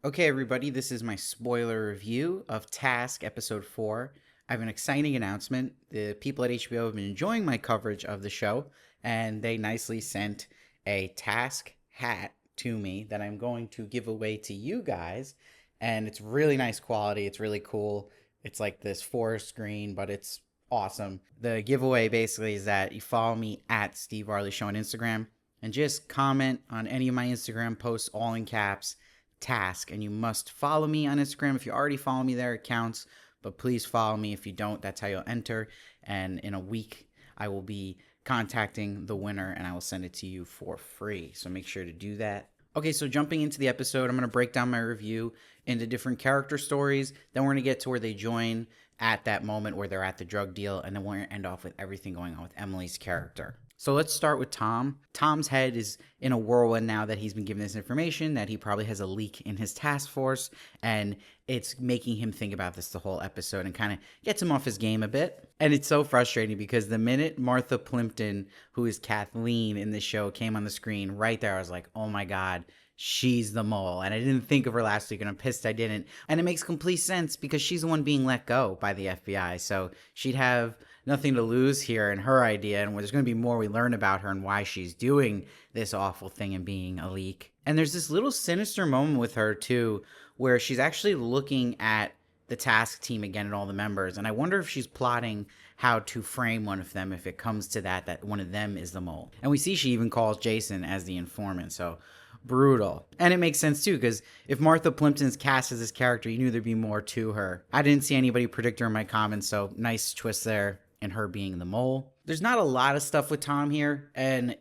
Okay, everybody, this is my spoiler review of Task Episode 4. I have an exciting announcement. The people at HBO have been enjoying my coverage of the show, and they nicely sent a Task hat to me that I'm going to give away to you guys. And it's really nice quality, it's really cool. It's like this forest green, but it's awesome. The giveaway basically is that you follow me at Steve Varley Show on Instagram and just comment on any of my Instagram posts, all in caps task, and you must follow me on Instagram. If you already follow me there, it counts, but please follow me. If you don't, that's how you'll enter, and in a week I will be contacting the winner and I will send it to you for free, so make sure to do that. Okay, so jumping into the episode, I'm going to break down my review into different character stories. Then we're going to get to where they join at that moment where they're at the drug deal, and then we're going to end off with everything going on with Emily's character. So let's start with Tom. Tom's head is in a whirlwind now that he's been given this information that he probably has a leak in his task force, and it's making him think about this the whole episode and kind of gets him off his game a bit. And it's so frustrating because the minute Martha Plimpton, who is Kathleen in the show, came on the screen, right there I was like, oh my god, she's the mole. And I didn't think of her last week, and I'm pissed I didn't. And it makes complete sense because she's the one being let go by the FBI, so she'd have nothing to lose here in her idea, and there's going to be more we learn about her and why she's doing this awful thing and being a leak. And there's this little sinister moment with her too, where she's actually looking at the task team again and all the members, and I wonder if she's plotting how to frame one of them if it comes to that one of them is the mole. And we see she even calls Jason as the informant, so brutal. And it makes sense too, because if Martha Plimpton's cast as this character, you knew there'd be more to her. I didn't see anybody predict her in my comments, so nice twist there in her being the mole. There's not a lot of stuff with Tom here, and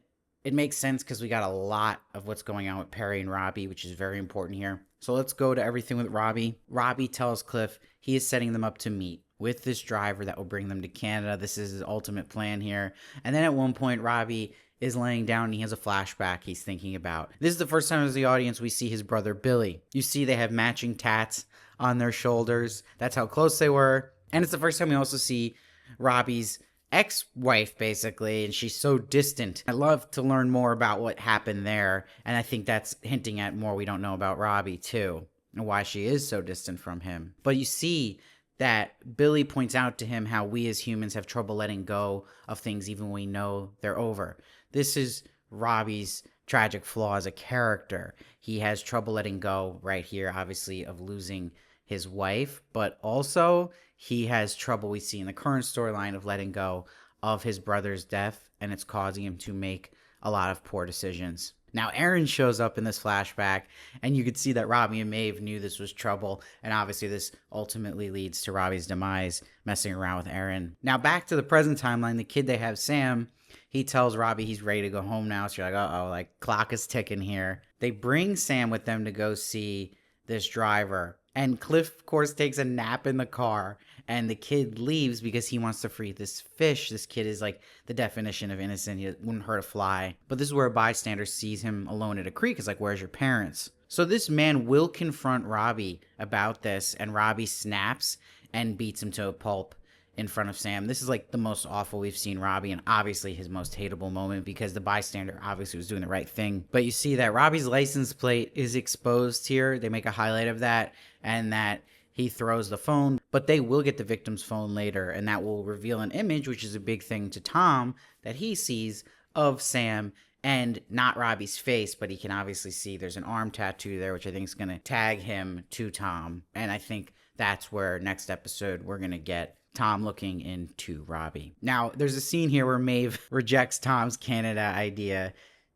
it makes sense because we got a lot of what's going on with Perry and Robbie, which is very important here. So let's go to everything with Robbie. Robbie tells Cliff he is setting them up to meet with this driver that will bring them to Canada. This is his ultimate plan here. And then at one point, Robbie is laying down and he has a flashback he's thinking about. This is the first time as the audience we see his brother Billy. You see they have matching tats on their shoulders. That's how close they were. And it's the first time we also see Robbie's ex-wife, basically, and she's so distant. I'd love to learn more about what happened there, and I think that's hinting at more we don't know about Robbie, too, and why she is so distant from him. But you see that Billy points out to him how we as humans have trouble letting go of things even when we know they're over. This is Robbie's tragic flaw as a character. He has trouble letting go right here, obviously, of losing his wife, but also he has trouble, we see in the current storyline, of letting go of his brother's death, and it's causing him to make a lot of poor decisions. Now, Aaron shows up in this flashback, and you could see that Robbie and Maeve knew this was trouble, and obviously this ultimately leads to Robbie's demise, messing around with Aaron. Now, back to the present timeline, the kid they have, Sam, he tells Robbie he's ready to go home now, so you're like, uh-oh, like, clock is ticking here. They bring Sam with them to go see this driver, and Cliff, of course, takes a nap in the car, and the kid leaves because he wants to free this fish. This kid is like the definition of innocent. He wouldn't hurt a fly. But this is where a bystander sees him alone at a creek. It's like, where's your parents? So this man will confront Robbie about this, and Robbie snaps and beats him to a pulp in front of Sam. This is like the most awful we've seen Robbie, and obviously his most hateable moment because the bystander obviously was doing the right thing. But you see that Robbie's license plate is exposed here. They make a highlight of that, and that he throws the phone, but they will get the victim's phone later, and that will reveal an image, which is a big thing to Tom, that he sees of Sam, and not Robbie's face, but he can obviously see there's an arm tattoo there, which I think is going to tag him to Tom. And I think that's where next episode we're going to get Tom looking into Robbie. Now, there's a scene here where Maeve rejects Tom's Canada idea.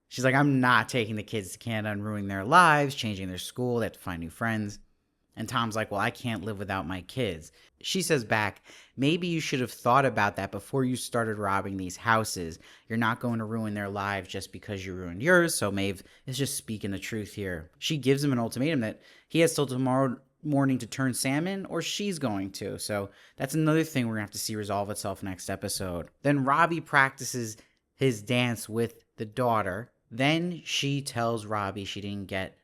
She's like, I'm not taking the kids to Canada and ruining their lives, changing their school. They have to find new friends. And Tom's like, well, I can't live without my kids. She says back, maybe you should have thought about that before you started robbing these houses. You're not going to ruin their lives just because you ruined yours. So Maeve is just speaking the truth here. She gives him an ultimatum that he has till tomorrow morning to turn Sam in, or she's going to. So that's another thing we're going to have to see resolve itself next episode. Then Robbie practices his dance with the daughter. Then she tells Robbie she didn't get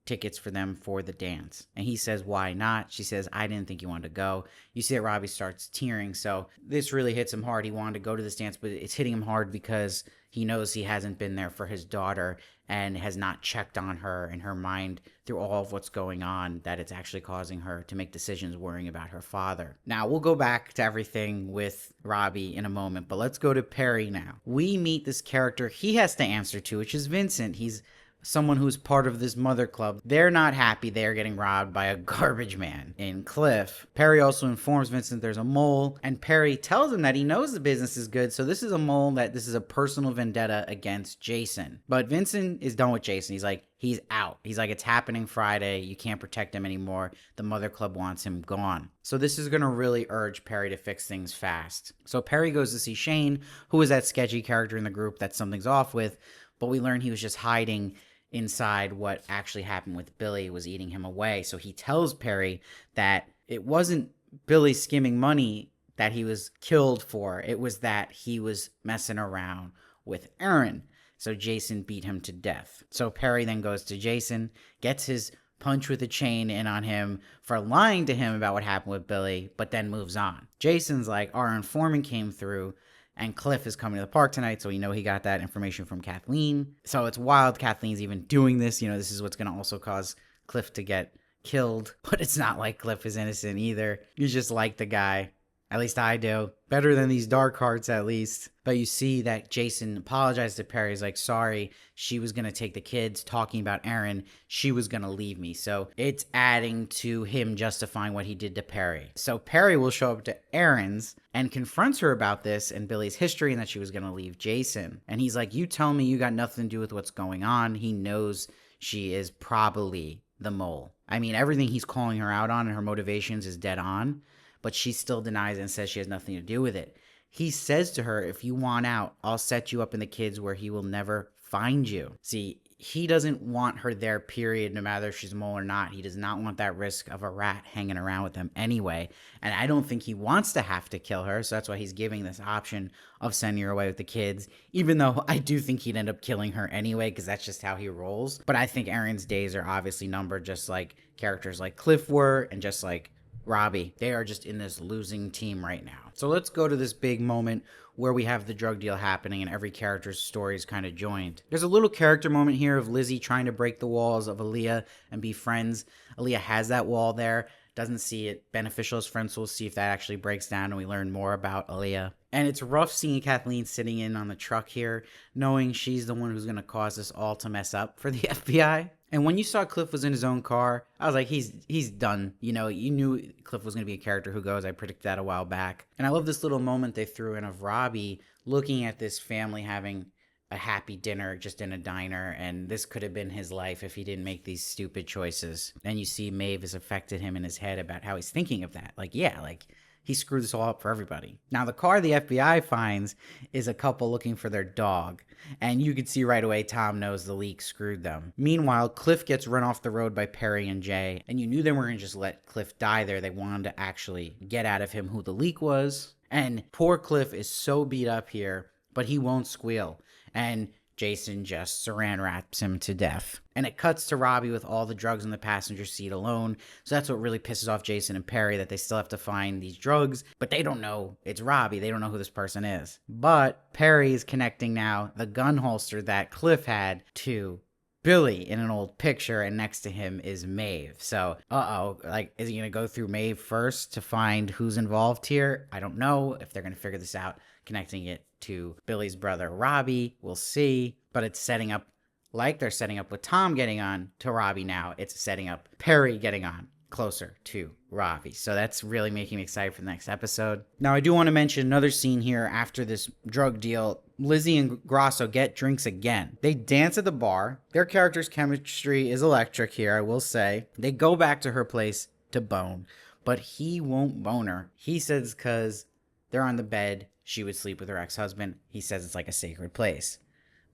tickets for them for the dance. And he says, why not? She says, I didn't think you wanted to go. You see that Robbie starts tearing. So this really hits him hard. He wanted to go to this dance, but it's hitting him hard because he knows he hasn't been there for his daughter. and has not checked on her in her mind through all of what's going on, that it's actually causing her to make decisions worrying about her father. Now, we'll go back to everything with Robbie in a moment, but let's go to Perry now. We meet this character he has to answer to, which is Vincent. He's someone who's part of this mother club. They're not happy they are getting robbed by a garbage man in Cliff. Perry also informs Vincent there's a mole, and Perry tells him that he knows the business is good, so this is a mole, that this is a personal vendetta against Jason. But Vincent is done with Jason. He's like, he's out. He's like, it's happening Friday. You can't protect him anymore. The mother club wants him gone. So this is going to really urge Perry to fix things fast. So Perry goes to see Shane, who is that sketchy character in the group that something's off with, but we learn he was just hiding inside what actually happened with Billy, was eating him away. So he tells Perry that it wasn't Billy skimming money that he was killed for. It was that he was messing around with Aaron. So Jason beat him to death. So Perry then goes to Jason, gets his punch with a chain in on him for lying to him about what happened with Billy, but then moves on. Jason's like, our informant came through, and Cliff is coming to the park tonight, so we know he got that information from Kathleen. So it's wild Kathleen's even doing this. You know, this is what's going to also cause Cliff to get killed. But it's not like Cliff is innocent either. You just like the guy. At least I do. Better than these dark hearts, at least. But you see that Jason apologized to Perry. He's like, sorry, she was going to take the kids, talking about Aaron. She was going to leave me. So it's adding to him justifying what he did to Perry. So Perry will show up to Aaron's and confronts her about this and Billy's history, and that she was going to leave Jason. And he's like, you tell me you got nothing to do with what's going on. He knows she is probably the mole. I mean, everything he's calling her out on and her motivations is dead on, but she still denies it and says she has nothing to do with it. He says to her, if you want out, I'll set you up in the kids where he will never find you. See, he doesn't want her there, period, no matter if she's a mole or not. He does not want that risk of a rat hanging around with him anyway. And I don't think he wants to have to kill her, so that's why he's giving this option of sending her away with the kids, even though I do think he'd end up killing her anyway, because that's just how he rolls. But I think Aaron's days are obviously numbered, just like characters like Cliff were, and just like Robbie. They are just in this losing team right now. So let's go to this big moment where we have the drug deal happening and every character's story is kind of joined. There's a little character moment here of Lizzie trying to break the walls of Emilia and be friends. Emilia has that wall there, doesn't see it beneficial as friends, so we'll see if that actually breaks down and we learn more about Emilia. And it's rough seeing Kathleen sitting in on the truck here, knowing she's the one who's going to cause this all to mess up for the FBI. And when you saw Cliff was in his own car, I was like, he's done. You know, you knew Cliff was going to be a character who goes. I predicted that a while back. And I love this little moment they threw in of Robbie looking at this family having a happy dinner just in a diner, and this could have been his life if he didn't make these stupid choices. And you see Maeve has affected him in his head about how he's thinking of that. Like, yeah, like, he screwed this all up for everybody. Now, the car the FBI finds is a couple looking for their dog. And you can see right away Tom knows the leak screwed them. Meanwhile, Cliff gets run off the road by Perry and Jay. And you knew they weren't going to just let Cliff die there. They wanted to actually get out of him who the leak was. And poor Cliff is so beat up here, but he won't squeal. And Jason just saran wraps him to death. And it cuts to Robbie with all the drugs in the passenger seat alone. So that's what really pisses off Jason and Perry, that they still have to find these drugs, but they don't know it's Robbie. They don't know who this person is. But Perry is connecting now the gun holster that Cliff had to Billy in an old picture, and next to him is Maeve. So, like, is he going to go through Maeve first to find who's involved here? I don't know if they're going to figure this out, connecting it to Billy's brother Robbie. We'll see. But it's setting up, like they're setting up with Tom getting on to Robbie now, it's setting up Perry getting on closer to Robbie. So that's really making me excited for the next episode. Now, I do want to mention another scene here after this drug deal. Lizzie and Grasso get drinks again. They dance at the bar. Their character's chemistry is electric here, I will say. They go back to her place to bone, but he won't bone her. He says because they're on the bed, she would sleep with her ex-husband. He says it's like a sacred place.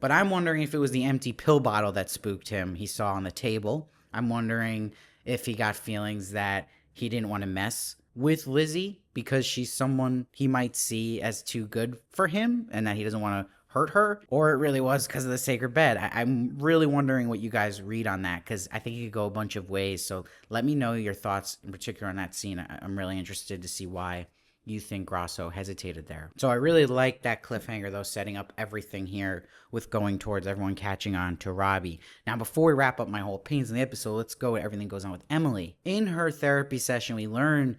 But I'm wondering if it was the empty pill bottle that spooked him he saw on the table. I'm wondering if he got feelings that he didn't want to mess with Lizzie because she's someone he might see as too good for him and that he doesn't want to hurt her, or it really was because of the sacred bed. I'm really wondering what you guys read on that, because I think it could go a bunch of ways. So let me know your thoughts in particular on that scene. I'm really interested to see why you think Grosso hesitated there. So I really like that cliffhanger, though, setting up everything here with going towards everyone catching on to Robbie. Now, before we wrap up my whole opinions in the episode, let's go with everything goes on with Emily. In her therapy session, we learn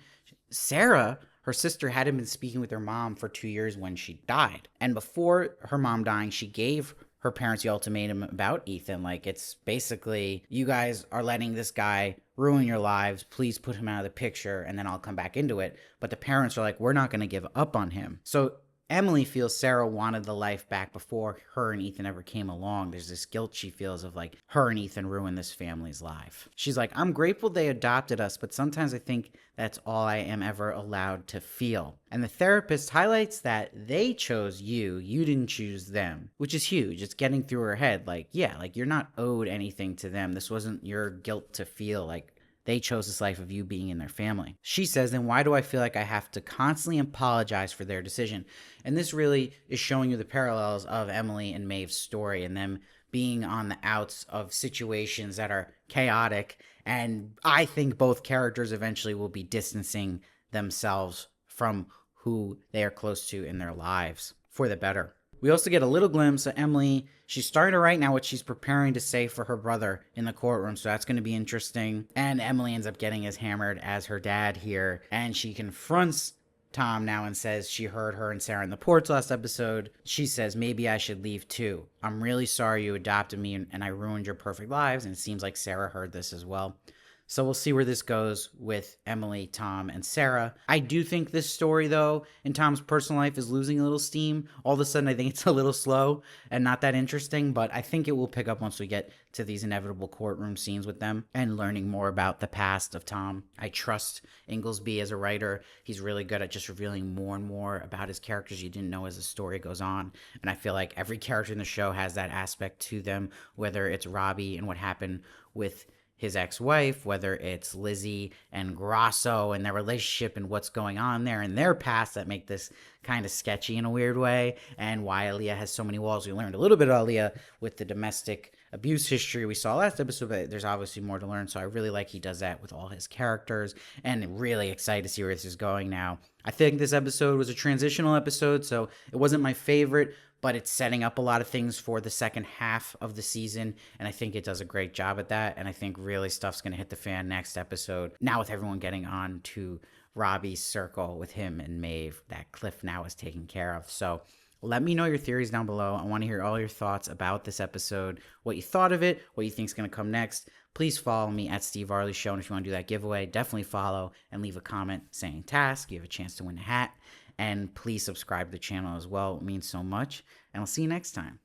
Sarah, her sister, hadn't been speaking with her mom for 2 years when she died. And before her mom dying, she gave her parents the ultimatum about Ethan. Like, it's basically, you guys are letting this guy ruin your lives. Please put him out of the picture, and then I'll come back into it. But the parents are like, we're not going to give up on him. So Emily feels Sarah wanted the life back before her and Ethan ever came along. There's this guilt she feels of like, her and Ethan ruined this family's life. She's like, I'm grateful they adopted us, but sometimes I think that's all I am ever allowed to feel. And the therapist highlights that they chose you didn't choose them, which is huge. It's getting through her head. Like, yeah, like you're not owed anything to them. This wasn't your guilt to feel. Like, they chose this life of you being in their family. She says, then why do I feel like I have to constantly apologize for their decision? And this really is showing you the parallels of Emily and Maeve's story and them being on the outs of situations that are chaotic. And I think both characters eventually will be distancing themselves from who they are close to in their lives for the better. We also get a little glimpse of Emily. She's starting to write now what she's preparing to say for her brother in the courtroom, so that's going to be interesting. And Emily ends up getting as hammered as her dad here, and she confronts Tom now and says she heard her and Sarah in the porch last episode. She says, maybe I should leave too. I'm really sorry you adopted me and I ruined your perfect lives, and it seems like Sarah heard this as well. So we'll see where this goes with Emily, Tom, and Sarah. I do think this story, though, in Tom's personal life is losing a little steam. All of a sudden, I think it's a little slow and not that interesting, but I think it will pick up once we get to these inevitable courtroom scenes with them and learning more about the past of Tom. I trust Inglesby as a writer. He's really good at just revealing more and more about his characters you didn't know as the story goes on. And I feel like every character in the show has that aspect to them, whether it's Robbie and what happened with his ex-wife, whether it's Lizzie and Grosso and their relationship and what's going on there in their past that make this kind of sketchy in a weird way, and why Aaliyah has so many walls. We learned a little bit of Aaliyah with the domestic abuse history we saw last episode, but there's obviously more to learn, so I really like he does that with all his characters, and really excited to see where this is going now. I think this episode was a transitional episode, so it wasn't my favorite, but it's setting up a lot of things for the second half of the season, and I think it does a great job at that, and I think really stuff's going to hit the fan next episode. Now with everyone getting on to Robbie's circle with him and Maeve, that Cliff now is taken care of. So let me know your theories down below. I want to hear all your thoughts about this episode, what you thought of it, what you think is going to come next. Please follow me at Steve Varley Show, and if you want to do that giveaway, definitely follow and leave a comment saying task. You have a chance to win a hat. And please subscribe to the channel as well. It means so much. And I'll see you next time.